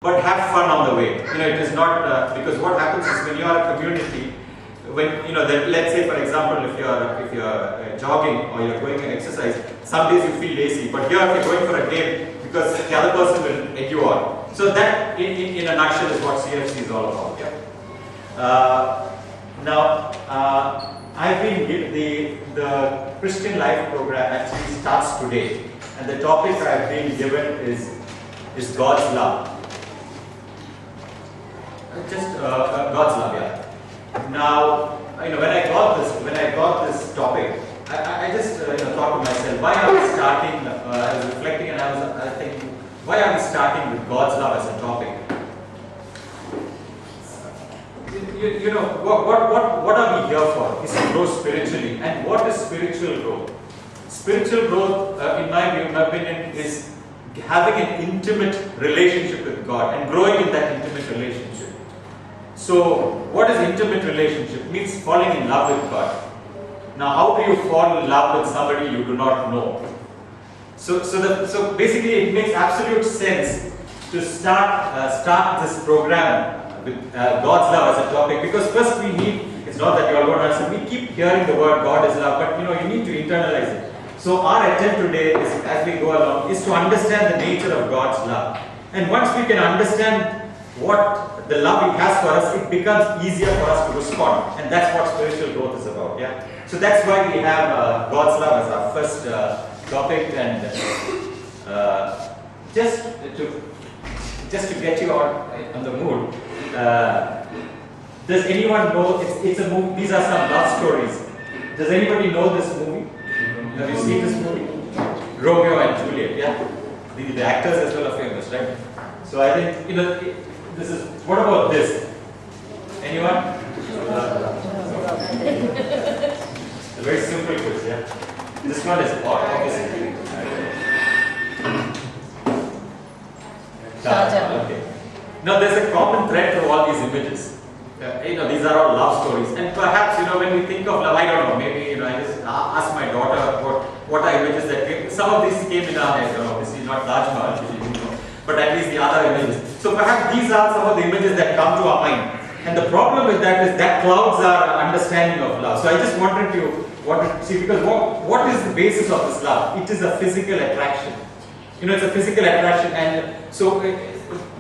but have fun on the way. It is not because what happens is when you are a community, when let's say for example, if you're jogging or you're going and exercise, some days you feel lazy, but here if you're going for a game, because the other person will egg you on. So that in a nutshell is what CFC is all about. Yeah. Now I've been the Christian Life program actually starts today, and the topic I've been given is God's love. Just God's love, yeah. Now, when I got this topic, I just thought to myself, why are we starting? I was reflecting and I was thinking, why are we starting with God's love as a topic? What are we here for? Is to grow spiritually. And what is spiritual growth? Spiritual growth, in my view, in my opinion, is having an intimate relationship with God and growing in that intimate relationship. So, what is intimate relationship? It means falling in love with God. Now, how do you fall in love with somebody you do not know? So basically, it makes absolute sense to start this program with God's love as a topic, because first we need, it's not that you all don't understand, we keep hearing the word God is love, but you need to internalize it. So our attempt today is, as we go along, is to understand the nature of God's love. And once we can understand what the love He has for us, it becomes easier for us to respond. And that's what spiritual growth is about. Yeah. So that's why we have God's love as our first topic, and just to get you on the mood. Does anyone know? It's a movie. These are some love stories. Does anybody know this movie? Have you seen this movie? Romeo and Juliet. Yeah. The actors as well are famous, right? So I think this is. What about this? Anyone? A very simple quiz. Yeah. This one is obviously. Sharjah. Okay. Now there's a common thread through all these images. These are all love stories, and perhaps when we think of love, I don't know. Maybe I just ask my daughter what are images that came. Some of these came in our head. Obviously not Taj Mahal, but at least the other images. So perhaps these are some of the images that come to our mind. And the problem with that is that clouds our understanding of love. So I just wanted to see, because what is the basis of this love? It is a physical attraction. It's a physical attraction, and so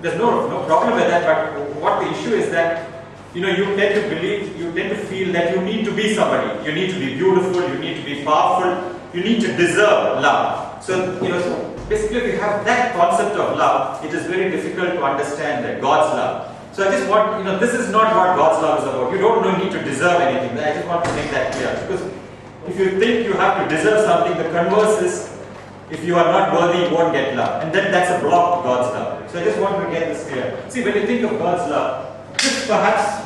there's no problem with that. But what the issue is that you tend to believe, you tend to feel that you need to be somebody. You need to be beautiful. You need to be powerful. You need to deserve love. So so basically, if you have that concept of love, it is very difficult to understand God's love. So I just want, this is not what God's love is about. You don't need to deserve anything. I just want to make that clear. Because if you think you have to deserve something, the converse is, if you are not worthy, you won't get love. And then that's a block to God's love. So I just want to get this clear. See, when you think of God's love, this perhaps,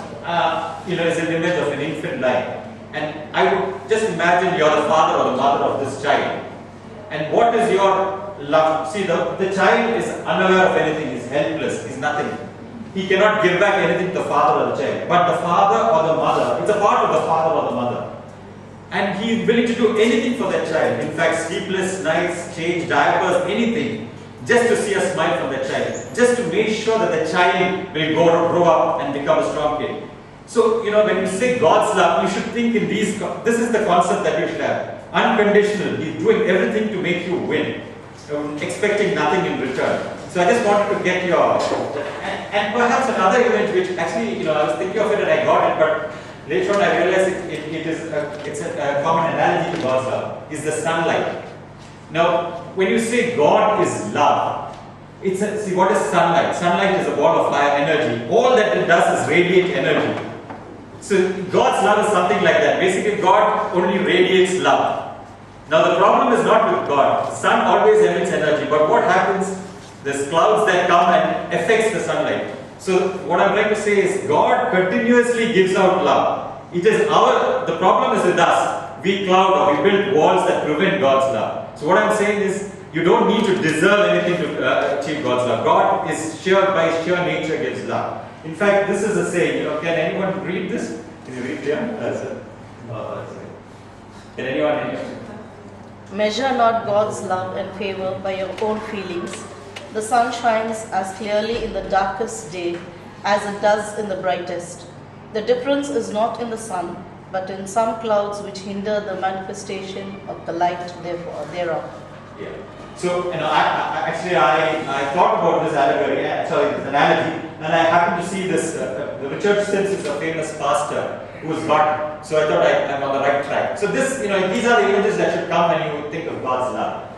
is an image of an infant life. And I would just imagine you're the father or the mother of this child. And what is your love? See, the child is unaware of anything. He's helpless. He's nothing. He cannot give back anything to the father or the child. But the father or the mother, it's a part of the father or the mother. And he is willing to do anything for that child. In fact, sleepless nights, change diapers, anything. Just to see a smile from that child. Just to make sure that the child will grow up and become a strong kid. So, when you say God's love, you should think in these, this is the concept that you should have. Unconditional. He's doing everything to make you win. Expecting nothing in return. So I just wanted to get your, and perhaps another image which actually, I was thinking of it and I got it, but later on I realized it's a common analogy to God's love, is the sunlight. Now, when you say God is love, see what is sunlight? Sunlight is a ball of fire energy. All that it does is radiate energy. So God's love is something like that. Basically, God only radiates love. Now the problem is not with God. The sun always emits energy, but what happens? There's clouds that come and affects the sunlight. So what I'm trying to say is God continuously gives out love. It is the problem is with us. We cloud or we build walls that prevent God's love. So what I'm saying is you don't need to deserve anything to achieve God's love. God is by sheer nature gives love. In fact, this is a saying, can anyone read this? Can you read here? Can anyone read it? Measure not God's love and favor by your own feelings, the sun shines as clearly in the darkest day as it does in the brightest. The difference is not in the sun, but in some clouds which hinder the manifestation of the light thereof. Yeah. So, I thought about this allegory, this analogy, and I happened to see this. Richard Sims is a famous pastor who is God. So I thought I'm on the right track. So this, these are the images that should come when you think of God's love.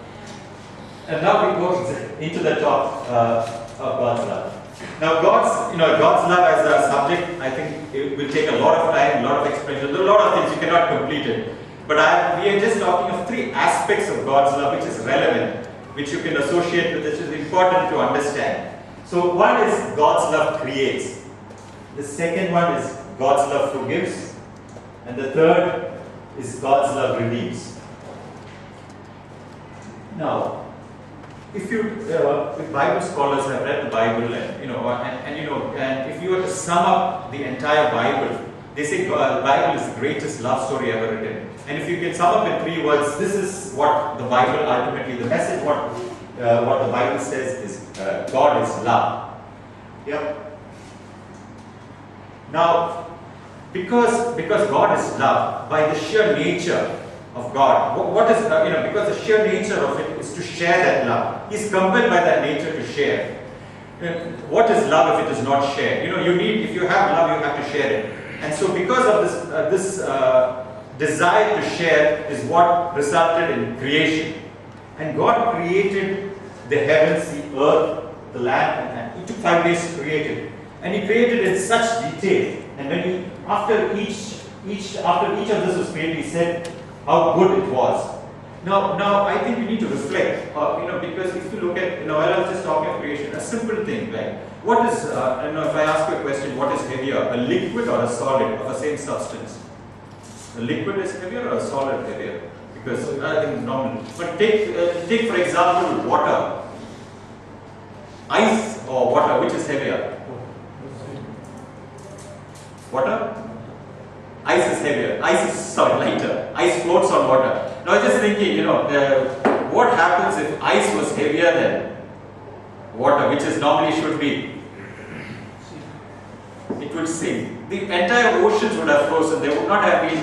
And now we go into the top of God's love. Now God's love as a subject, I think it will take a lot of time, a lot of explanation, a lot of things, you cannot complete it. But we are just talking of three aspects of God's love which is relevant, which you can associate with, which is important to understand. So one is God's love creates. The second one is God's love forgives. And the third is God's love redeems. Now, if Bible scholars have read the Bible, and if you were to sum up the entire Bible, they say the Bible is the greatest love story ever written. And if you can sum up in 3 words, this is what the Bible ultimately, the message, what the Bible says is God is love. Yep. Now, because God is love, by the sheer nature of God, because the sheer nature of it is to share that love. He's compelled by that nature to share. What is love if it is not shared? If you have love, you have to share it. And so because of this desire to share is what resulted in creation. And God created the heavens, the earth, the land, and He took 5 days to create it. And He created in such detail. And when after each of this was created, He said how good it was. Now I think we need to reflect, because if you look at, while I was just talking of creation, a simple thing, right? What is, if I ask you a question, what is heavier, a liquid or a solid of the same substance? A liquid is heavier or a solid heavier? Because I think normal. But take for example water, ice or water, which is heavier? Water? Ice is heavier. Ice is lighter. Ice floats on water. Now I was just thinking, what happens if ice was heavier than water, which is normally should be? It would sink. The entire oceans would have frozen. There would not have been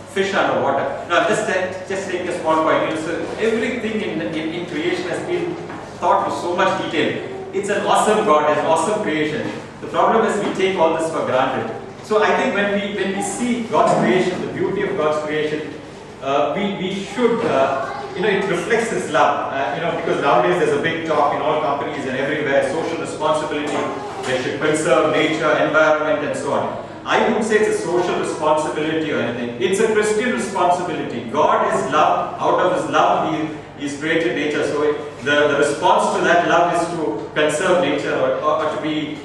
fish underwater. Now just take a small point. So everything in creation has been thought with so much detail. It's an awesome God, an awesome creation. The problem is we take all this for granted. So I think when we see God's creation, the beauty of God's creation, we should, it reflects His love. Because nowadays there's a big talk in all companies and everywhere, social responsibility. They should conserve nature, environment, and so on. I wouldn't say it's a social responsibility or anything. It's a Christian responsibility. God is love. Out of His love, He's created nature. So the response to that love is to conserve nature or to be,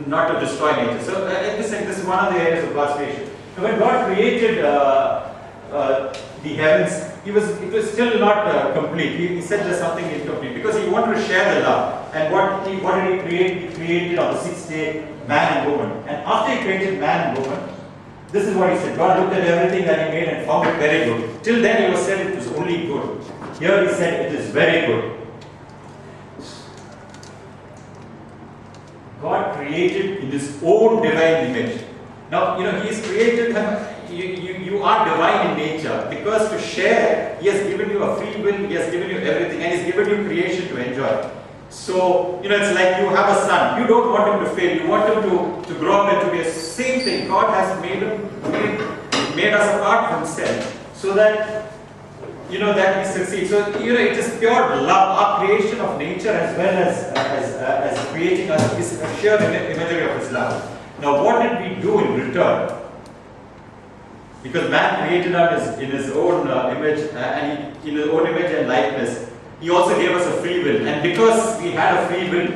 not to destroy nature. So this is one of the areas of God's creation. So when God created the heavens, it was still not complete. He said there's something incomplete because He wanted to share the love. And what did He create? He created on the 6th day man and woman. And after He created man and woman, this is what He said. God looked at everything that He made and found it very good. Till then He was said it was only good. Here He said it is very good. God created in His own divine image. Now, He has created you are divine in nature because to share, He has given you a free will, He has given you everything, and He's given you creation to enjoy. So, it's like you have a son. You don't want him to fail. You want him to grow up and to be a same thing. God has made us apart from Himself so that that we succeed. So, it is pure love. Our creation of nature as well as creating us is a sheer imagery of His love. Now, what did we do in return? Because man created us in His own image and in His own image and likeness. He also gave us a free will. And because we had a free will,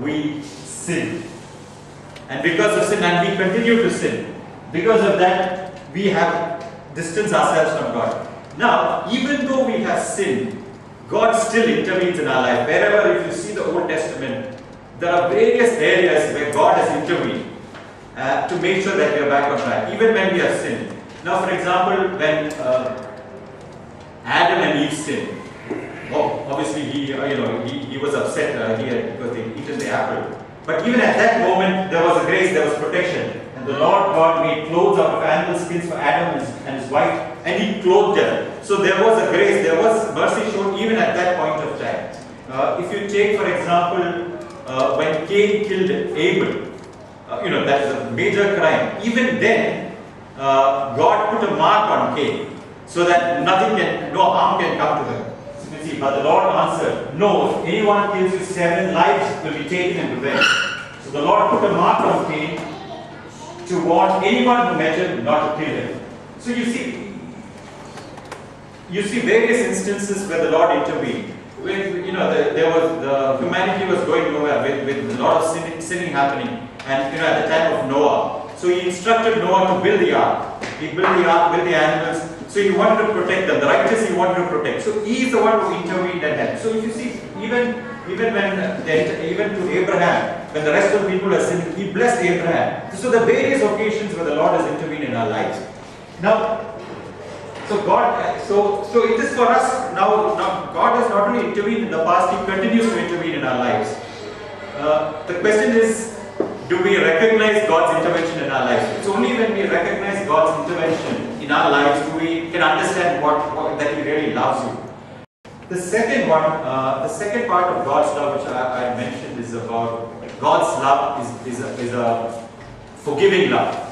we sinned. And because of sin, and we continue to sin. Because of that, we have distanced ourselves from God. Now, even though we have sinned, God still intervenes in our life. Wherever, if you see the Old Testament, there are various areas where God has intervened to make sure that we are back on track, even when we have sinned. Now, for example, when Adam and Eve sinned, obviously he was upset because they eaten the apple. But even at that moment, there was a grace, there was protection. And the Lord God made clothes out of animal skins for Adam and his wife, and he clothed them. So there was a grace, there was mercy shown even at that point of time. If you take, for example, when Cain killed Abel, that is a major crime. Even then, God put a mark on Cain so that no harm can come to him. So you see, but the Lord answered, no, if anyone kills you, 7 lives will be taken in revenge. So the Lord put a mark on Cain to warn anyone who met him not to kill him. So you see various instances where the Lord intervened. When humanity was going nowhere with a lot of sinning happening, and at the time of Noah. So he instructed Noah to build the ark. He built the ark, built the animals. So he wanted to protect them. The righteous he wanted to protect. So he is the one who intervened and helped. So if you see, even to Abraham, when the rest of the people are sinning, he blessed Abraham. So the various occasions where the Lord has intervened in our lives. Now, so it is for us now. God has not only intervened in the past; He continues to intervene in our lives. The question is, do we recognize God's intervention in our lives? It's only when we recognize God's intervention in our lives do we can understand that He really loves you. The second part of God's love, which I mentioned, is about God's love is a forgiving love.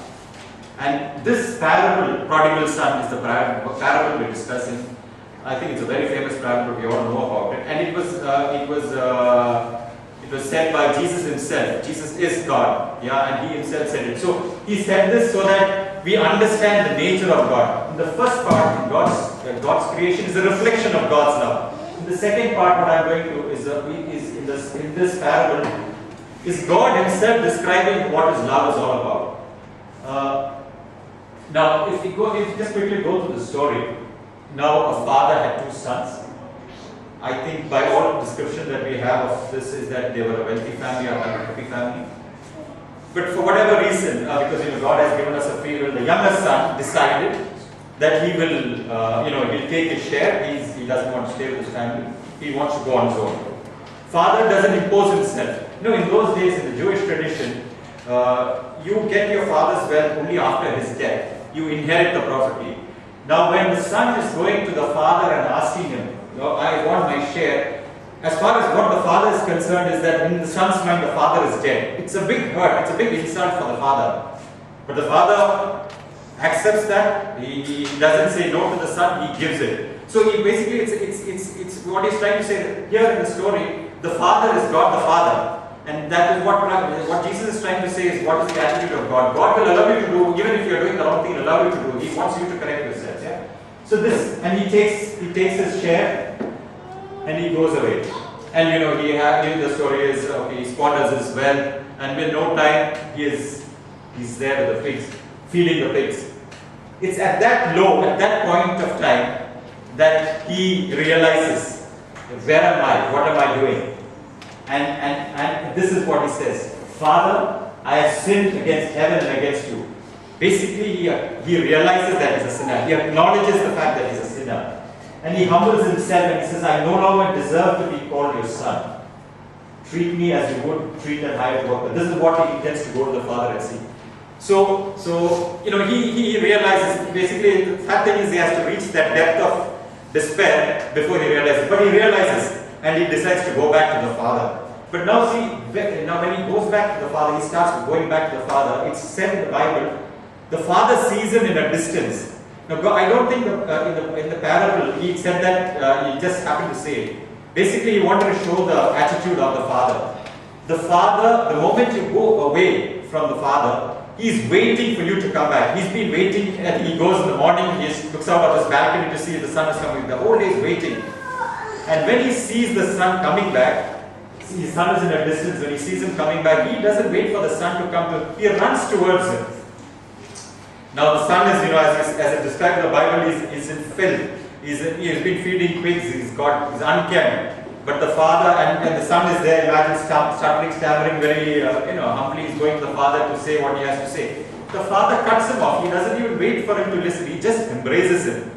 And this parable, prodigal son, is the parable we're discussing. I think it's a very famous parable. We all know about it. And it was said by Jesus himself. Jesus is God. And he himself said it. So he said this so that we understand the nature of God. In the first part, in God's creation, is a reflection of God's love. In the second part, what I'm going to is in this parable, is God himself describing what his love is all about. Now, if you just quickly go through the story. Now, a father had 2 sons. I think by all description that we have of this is that they were a wealthy family or a happy family. But for whatever reason, because God has given us a free will, the younger son decided that he will, he'll take his share. He doesn't want to stay with his family. He wants to go on his own. Father doesn't impose himself. In those days in the Jewish tradition, you get your father's wealth only after his death. You inherit the property. Now, when the son is going to the father and asking him, I want my share, as far as what the father is concerned is that in the son's mind the father is dead. It's a big hurt, it's a big insult for the father. But the father accepts that, he doesn't say no to the son, he gives it. So he basically, it's what he's trying to say here in the story, the father is God the Father. And that is what Jesus is trying to say is what is the attitude of God. God will allow you to do, even if you are doing the wrong thing, allow you to do. He wants you to correct yourself. Yeah? So this, and he takes his share and he goes away. And the story is, he squanders his wealth, and with no time he's there with the pigs, feeding the pigs. It's at that point of time that he realizes, where am I? What am I doing? And this is what he says, Father, I have sinned against heaven and against you. Basically, he realizes that he's a sinner. He acknowledges the fact that he's a sinner. And he humbles himself and he says, I no longer deserve to be called your son. Treat me as you would treat a hired worker. This is what he intends to go to the Father and see. So he realizes, basically, the fact that he has to reach that depth of despair before he realizes. But he realizes, and he decides to go back to the Father. But now when he goes back to the Father, he starts going back to the Father. It's said in the Bible, the Father sees him in a distance. Now, I don't think in the parable he said that he just happened to say it. Basically, he wanted to show the attitude of the Father. The Father, the moment you go away from the Father, he's waiting for you to come back. He's been waiting, and he goes in the morning, he looks out of his balcony to see if the sun is coming. The whole day is waiting. And when he sees the son coming back, his son is in a distance, when he sees him coming back, he doesn't wait for the son to come he runs towards him. Now the son is, as it described in the Bible, he's in filth. He has been feeding pigs, he's unkempt. But the father and the son is there, imagine stuttering, stammering, very humbly, he's going to the father to say what he has to say. The father cuts him off, he doesn't even wait for him to listen, he just embraces him.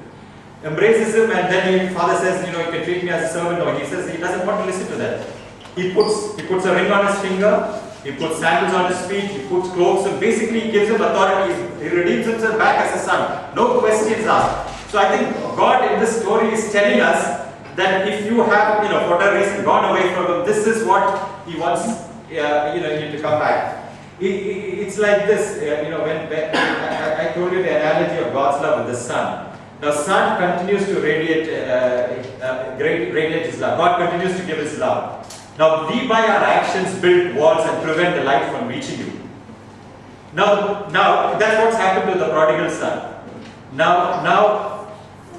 embraces him, and then the father says, you can treat me as a servant. No, he says he doesn't want to listen to that. He puts a ring on his finger, he puts sandals on his feet, he puts clothes, and basically he gives him authority. He redeems himself back as a son. No questions asked. So I think God in this story is telling us that if you have, for whatever reason, gone away from him, this is what he wants, you to come back. It's like this, when I told you the analogy of God's love with the sun. The sun continues to radiate his love. God continues to give his love. Now, we by our actions build walls and prevent the light from reaching you. Now that's what's happened to the prodigal son. Now,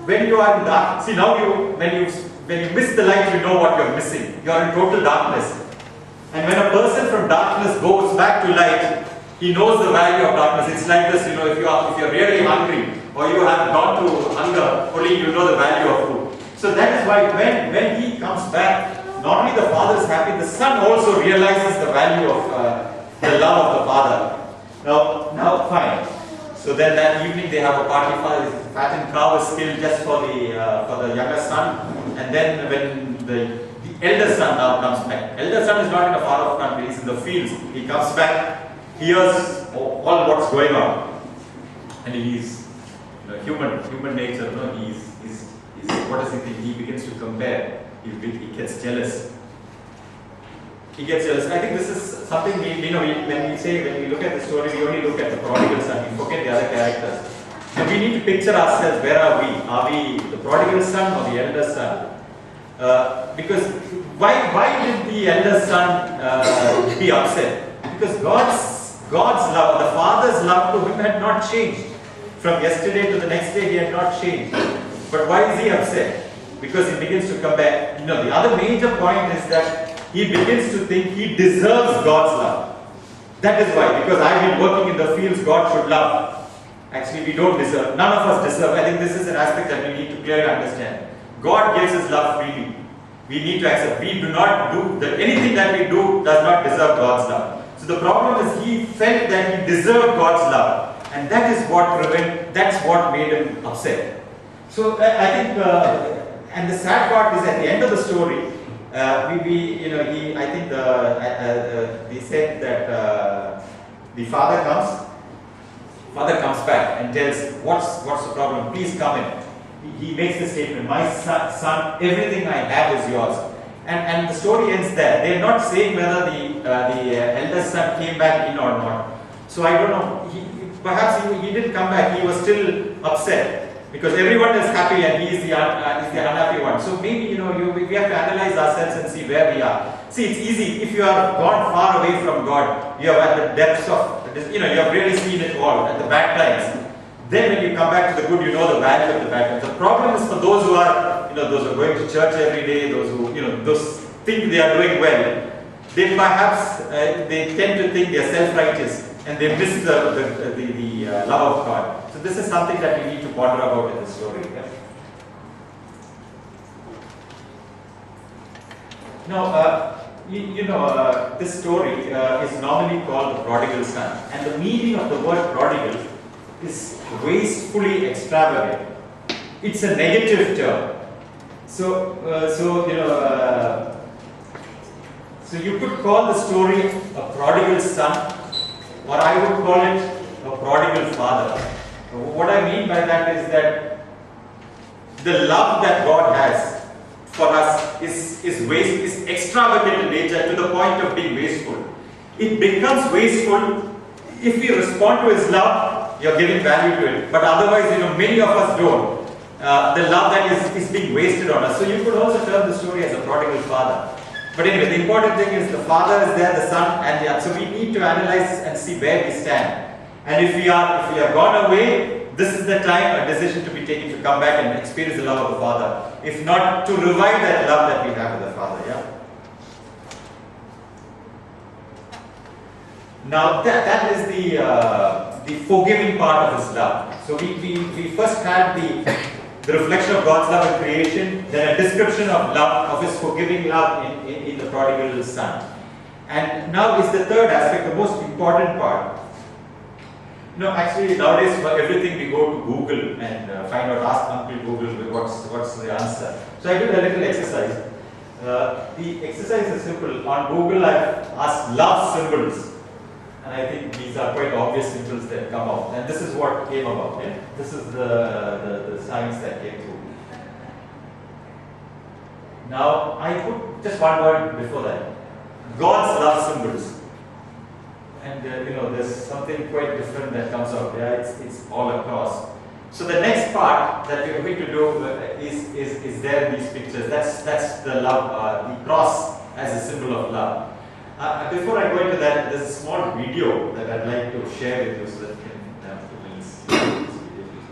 when you are in dark, see now when you miss the light, you know what you're missing. You are in total darkness. And when a person from darkness goes back to light, he knows the value of darkness. It's like this, if you're really hungry or you have gone to hunger, only you know the value of food. So that is why when he comes back, not only the father is happy, the son also realizes the value of the love of the father. Now fine. So then that evening they have a party. Fattened cow is killed just for the younger son, and then when the elder son now comes back. Elder son is not in a far off country, he's in the fields. He comes back, hears all what's going on, and he's human nature. He's what does he think? He begins to compare. He gets jealous. He gets jealous. I think this is something when we look at the story, we only look at the prodigal son. We forget the other characters. So we need to picture ourselves. Where are we? Are we the prodigal son or the elder son? Because why did the elder son be upset? Because God's love, the father's love to him had not changed. From yesterday to the next day, he had not changed. But why is he upset? Because he begins to compare. The other major point is that he begins to think he deserves God's love. That is why. Because I've been working in the fields God should love. Actually, we don't deserve. None of us deserve. I think this is an aspect that we need to clearly understand. God gives his love freely. We need to accept. We do not do that. Anything that we do does not deserve God's love. So the problem is he felt that he deserved God's love, and that's what made him upset. So I think, and the sad part is at the end of the story, they said that the father comes back and tells, what's the problem? Please come in. He makes the statement, my son, everything I have is yours. And the story ends there. They're not saying whether the eldest son came back in or not. So I don't know. Perhaps he didn't come back. He was still upset because everyone is happy and he is the unhappy one. So maybe we have to analyze ourselves and see where we are. See, it's easy if you have gone far away from God. You have at the depths of you have really seen it all at the bad times. Then when you come back to the good, you know the value of the bad times. The problem is for those who are, those who are going to church every day, those who, those think they are doing well, they perhaps, they tend to think they are self-righteous and they miss the love of God. So this is something that we need to ponder about in this story. Yeah? Now, this story is normally called the prodigal son, and the meaning of the word prodigal is wastefully extravagant. It's a negative term. So you could call the story a prodigal son, or I would call it a prodigal father. What I mean by that is that the love that God has for us is extravagant in nature to the point of being wasteful. It becomes wasteful if we respond to his love. You're giving value to it, but otherwise, many of us don't. The love that is being wasted on us. So you could also term the story as a prodigal father. But anyway, the important thing is the father is there, the son, and so we need to analyze and see where we stand. And if we have gone away, this is the time, a decision to be taken to come back and experience the love of the father. If not, to revive that love that we have with the father. Yeah. Now that is the forgiving part of his love. So we first had the reflection of God's love in creation, then a description of love, of his forgiving love in the prodigal son. And now is the third aspect, the most important part. No, actually nowadays for everything we go to Google and find out, ask Uncle Google what's the answer. So I did a little exercise. The exercise is simple. On Google I've asked love symbols, and I think these are quite obvious symbols that come out. And this is what came about. Yeah? This is the science that came through. Now I put just one word before that. God's love symbols. And there's something quite different that comes out. Yeah, it's all across. So the next part that we're going to do is there in these pictures. That's the love, the cross as a symbol of love. Before I go into that, there's a small video that I'd like to share with you so that you can have 2 minutes. See this video, please.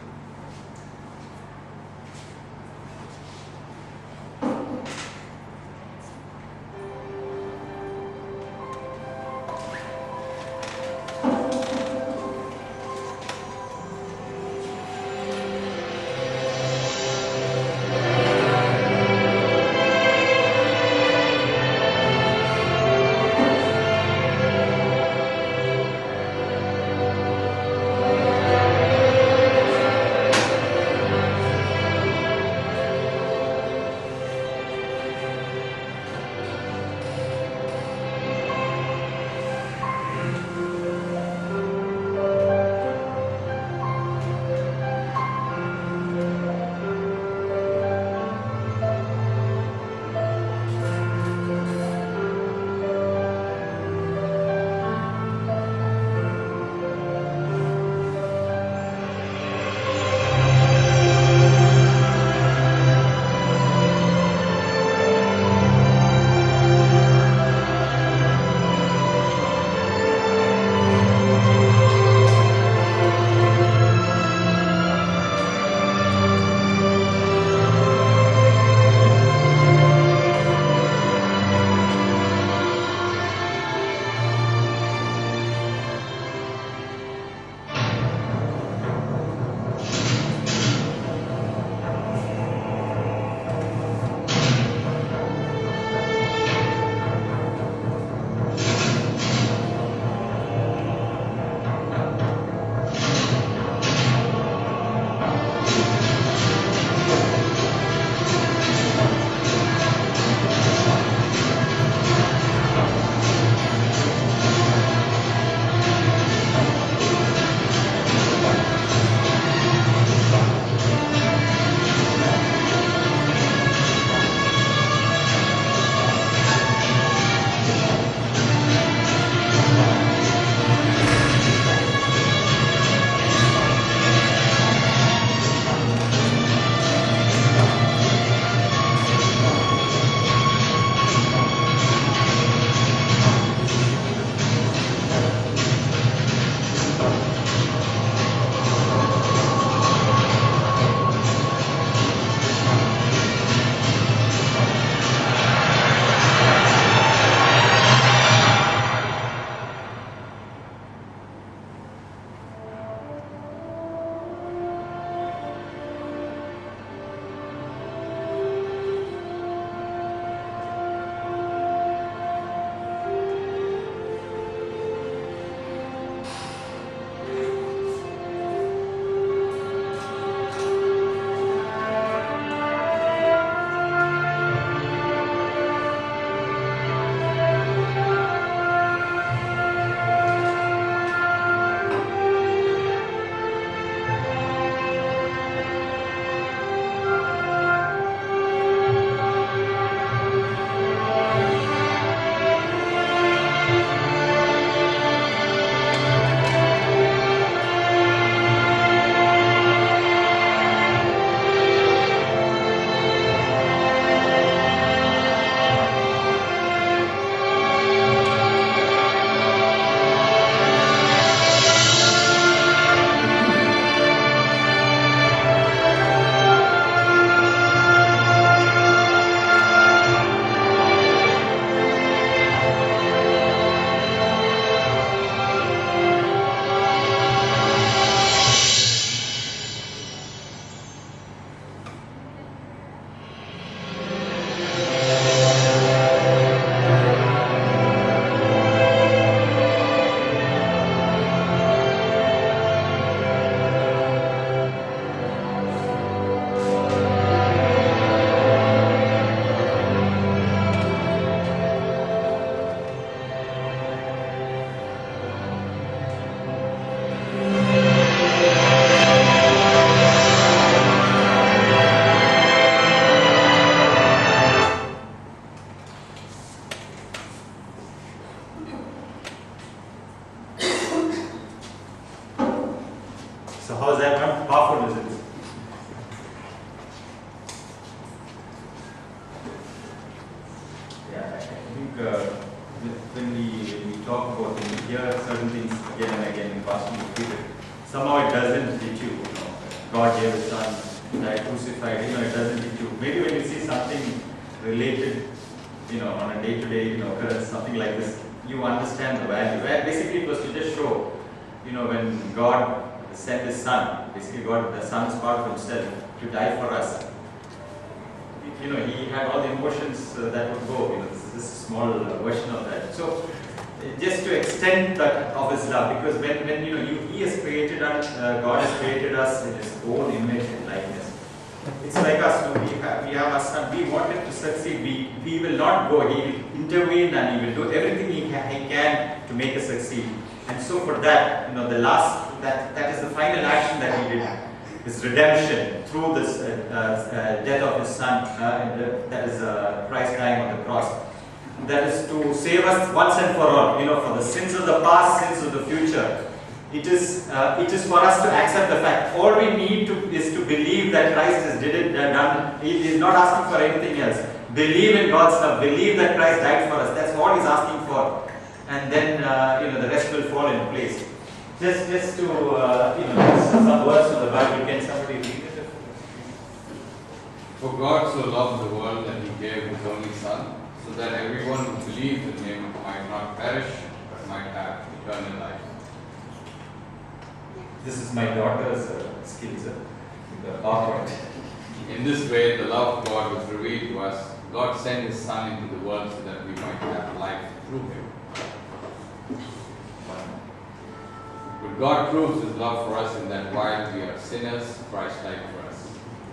when you hear certain things again and again in Pastor repeated, somehow it doesn't hit you. God gave His Son, died crucified. It doesn't hit you. Maybe when you see something related, on a day-to-day, occurrence, something like this, you understand the value. Basically, it was to just show, when God sent His Son, basically God, the Son is part of Himself to die for us. He had all the emotions that would go. This is a small version of that. So, just to extend that of His love, because when He has created us, God has created us in His own image and likeness. It's like us. We have our Son. We want Him to succeed. We will not go. He will intervene and He will do everything He can to make us succeed. And so for that, that is the final action that He did. His redemption through this death of His Son, that is Christ dying on the cross. That is to save us once and for all, for the sins of the past, sins of the future. It is for us to accept the fact. All we need is to believe that Christ has done. He is not asking for anything else. Believe in God's love. Believe that Christ died for us. That's all He's asking for. And then the rest will fall in place. Just to some words from the Bible. Can somebody read it? For God so loved the world that He gave His only Son, so that everyone who believes in Him might not perish, but might have eternal life. This is my daughter's skills. PowerPoint. In this way, the love of God was revealed to us. God sent His Son into the world so that we might have life through Him. But God proves His love for us in that while we are sinners, Christ died for us.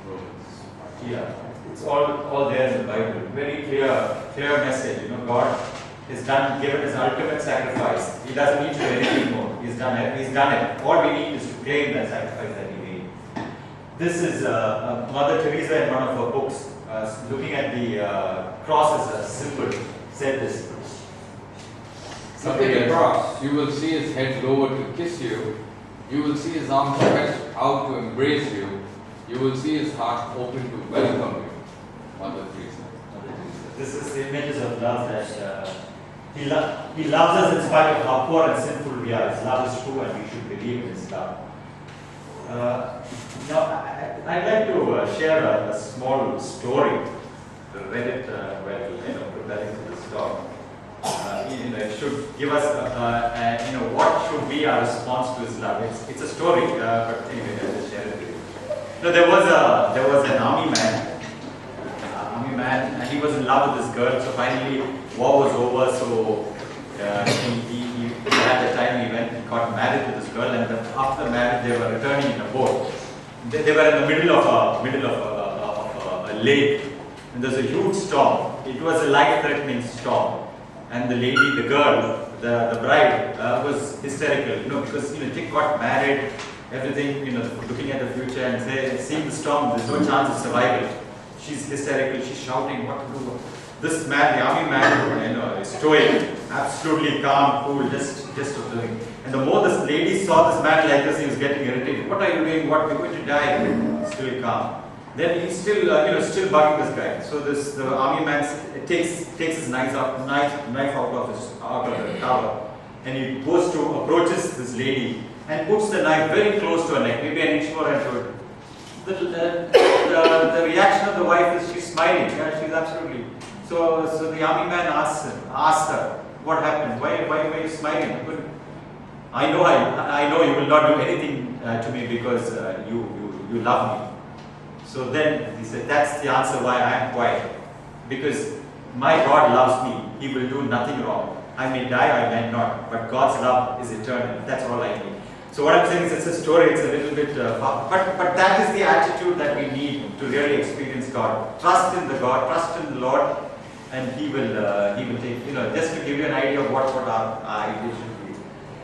Romans. Yeah, it's all there in the Bible. Very clear message. God has given His ultimate sacrifice. He doesn't need to do anything more. He's done it. All we need is to claim that sacrifice that He made. This is Mother Teresa in one of her books, looking at the cross as a symbol, said this. Something across. You will see His head lowered to kiss you. You will see His arms stretched out to embrace you. You will see His heart open to welcome you. Mother Teresa. This is the images of love that He loves us in spite of how poor and sinful we are. His love is true and we should believe in His love. Now, I'd like to share a small story. I read it while preparing for this talk. It should give us, what should be our response to His love. It's a story, but anyway, I'll just share it with you. There was an army man, and he was in love with this girl. So finally, war was over. So he had the time. He went and got married to this girl, and after the marriage, they were returning in a boat. They were in the middle of a lake, and there's a huge storm. It was a life-threatening storm. And the lady, the girl, the bride was hysterical, because she got married, everything, looking at the future and seeing the storm, there's no chance of survival. She's hysterical, she's shouting, what to do? This man, the army man, is stoic, absolutely calm, cool, just observing. And the more this lady saw this man like this, he was getting irritated. What are you doing? What? We're going to die. Still calm. Then he's still bugging this guy. So the army man takes his knife out of the tower, and he goes to approaches this lady and puts the knife very close to her neck, maybe an inch more into it. The reaction of the wife is she's smiling. Yeah, she's absolutely. So the army man asks her, what happened? Why were you smiling? I know you will not do anything to me because you love me. So then he said, that's the answer why I am quiet. Because my God loves me. He will do nothing wrong. I may die, I may not. But God's love is eternal. That's all I need. So what I'm saying is it's a story, it's a little bit far. But that is the attitude that we need to really experience God. Trust in the God, trust in the Lord, and He will take, just to give you an idea of what our idea should be.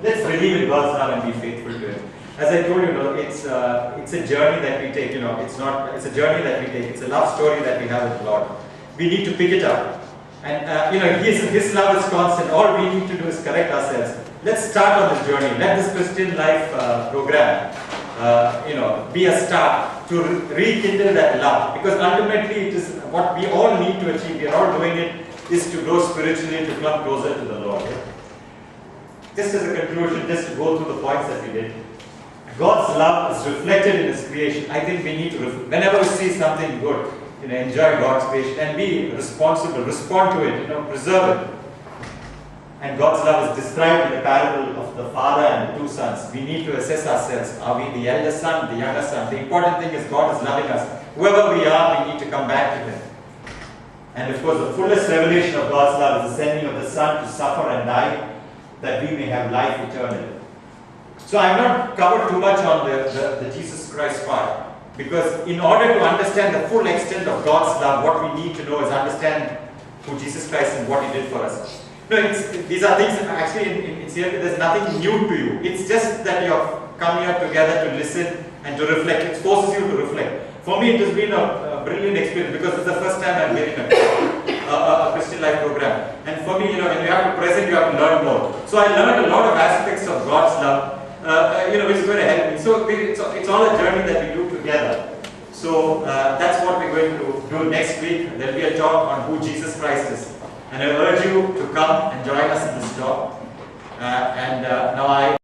Let's believe in God's love and be faithful to Him. As I told you, it's a journey that we take. It's a journey that we take. It's a love story that we have with the Lord. We need to pick it up, and His love is constant. All we need to do is correct ourselves. Let's start on this journey. Let this Christian life program, be a start to rekindle that love. Because ultimately, it is what we all need to achieve. We are all doing it is to grow spiritually, to come closer to the Lord. just as a conclusion, just to go through the points that we did. God's love is reflected in His creation. I think we need to, whenever we see something good, enjoy God's creation and be responsible, respond to it, preserve it. And God's love is described in the parable of the father and the two sons. We need to assess ourselves. Are we the elder son, the younger son? The important thing is God is loving us. Whoever we are, we need to come back to Him. And of course, the fullest revelation of God's love is the sending of the Son to suffer and die, that we may have life eternal. So I have not covered too much on the Jesus Christ part, because in order to understand the full extent of God's love, what we need to know is understand who Jesus Christ and what He did for us. No, these are things that actually in CLP there's nothing new to you. It's just that you have come here together to listen and to reflect. It forces you to reflect. For me, it has been a brilliant experience, because it's the first time I'm hearing a Christian life program. And for me, when you have to present, you have to learn more. So I learned a lot of aspects of God's love, which is going to help me. So it's all a journey that we do together. So that's what we're going to do next week. There will be a talk on who Jesus Christ is. And I urge you to come and join us in this talk. Now I